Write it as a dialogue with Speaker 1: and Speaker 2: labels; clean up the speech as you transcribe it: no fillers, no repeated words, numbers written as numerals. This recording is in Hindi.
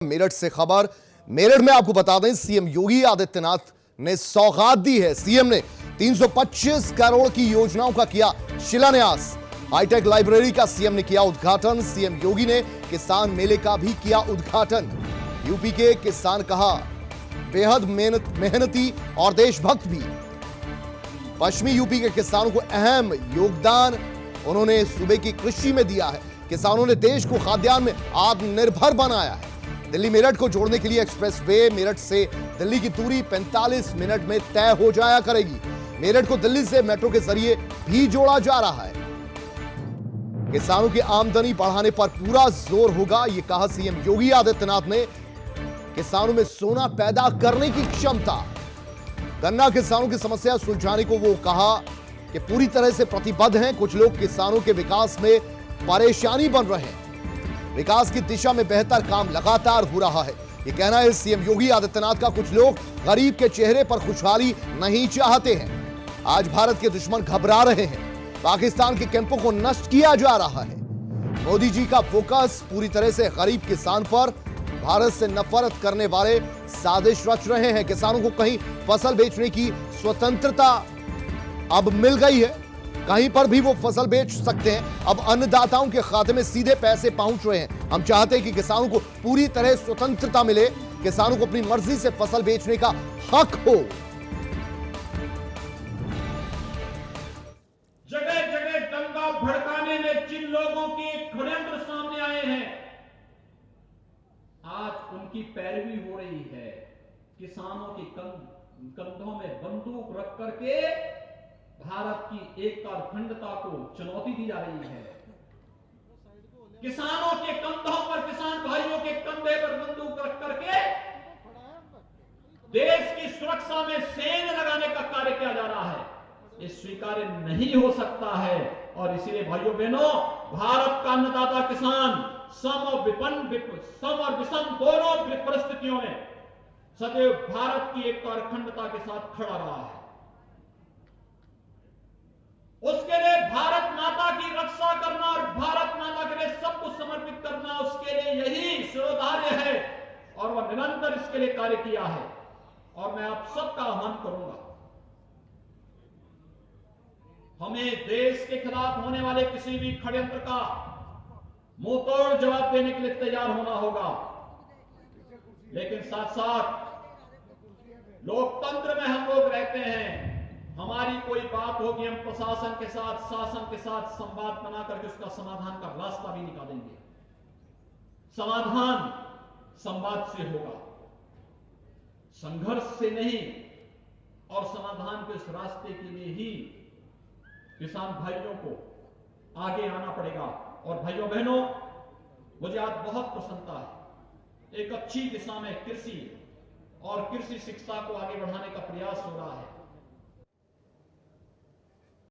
Speaker 1: मेरठ से खबर। मेरठ में आपको बता दें, सीएम योगी आदित्यनाथ ने सौगात दी है। सीएम ने 325 करोड़ की योजनाओं का किया शिलान्यास। हाईटेक लाइब्रेरी का सीएम ने किया उद्घाटन। सीएम योगी ने किसान मेले का भी किया उद्घाटन। यूपी के किसान कहा बेहद मेहनती और देशभक्त भी। पश्चिमी यूपी के किसानों को अहम योगदान उन्होंने सूबे की कृषि में दिया है। किसानों ने देश को खाद्यान्न में आत्मनिर्भर बनाया है। दिल्ली मेरठ को जोड़ने के लिए एक्सप्रेस वे मेरठ से दिल्ली की दूरी 45 मिनट में तय हो जाया करेगी। मेरठ को दिल्ली से मेट्रो के जरिए भी जोड़ा जा रहा है। किसानों की आमदनी बढ़ाने पर पूरा जोर होगा, यह कहा सीएम योगी आदित्यनाथ ने। किसानों में सोना पैदा करने की क्षमता, गन्ना किसानों की समस्या सुलझाने को वो कहा कि पूरी तरह से प्रतिबद्ध हैं। कुछ लोग किसानों के विकास में परेशानी बन रहे हैं। विकास की दिशा में बेहतर काम लगातार हो रहा है, यह कहना है सीएम योगी आदित्यनाथ का। कुछ लोग गरीब के चेहरे पर खुशहाली नहीं चाहते हैं। आज भारत के दुश्मन घबरा रहे हैं। पाकिस्तान के कैंपों को नष्ट किया जा रहा है। मोदी जी का फोकस पूरी तरह से गरीब किसान पर। भारत से नफरत करने वाले साजिश रच रहे हैं। किसानों को कहीं फसल बेचने की स्वतंत्रता अब मिल गई है, कहीं पर भी वो फसल बेच सकते हैं। अब अन्नदाताओं के खाते में सीधे पैसे पहुंच रहे हैं। हम चाहते हैं कि किसानों को पूरी तरह स्वतंत्रता मिले, किसानों को अपनी मर्जी से फसल बेचने का हक हो।
Speaker 2: जगह जगह दंगा भड़काने में जिन लोगों के षड्यंत्र सामने आए हैं, आज उनकी पैरवी हो रही है। किसानों के कंधों में बंदूक रख करके भारत की एकता और अखंडता को चुनौती दी जा रही है। किसानों के कंधों पर, किसान भाइयों के कंधे पर बंदूक रख करके देश की सुरक्षा में सेंध लगाने का कार्य किया जा रहा है। ये स्वीकार्य नहीं हो सकता है। और इसीलिए भाइयों बहनों, भारत का अन्नदाता किसान सम और विषम दोनों परिस्थितियों में सदैव भारत की एकता और अखंडता के साथ खड़ा रहा है। उसके लिए भारत माता की रक्षा करना और भारत माता के लिए सब कुछ समर्पित करना, उसके लिए यही शिरोधार्य है और वह निरंतर इसके लिए कार्य किया है। और मैं आप सबका आह्वान करूंगा, हमें देश के खिलाफ होने वाले किसी भी षड्यंत्र का मुंहतोड़ जवाब देने के लिए तैयार होना होगा। लेकिन साथ साथ लोकतंत्र में हम लोग रहते हैं। हमारी कोई बात होगी, हम प्रशासन के साथ, शासन के साथ संवाद बना करके उसका समाधान का रास्ता भी निकालेंगे। समाधान संवाद से होगा, संघर्ष से नहीं। और समाधान के इस रास्ते के लिए ही किसान भाइयों को आगे आना पड़ेगा। और भाइयों बहनों, मुझे आज बहुत प्रसन्नता है। एक अच्छी दिशा में कृषि और कृषि शिक्षा को आगे बढ़ाने का प्रयास हो रहा है।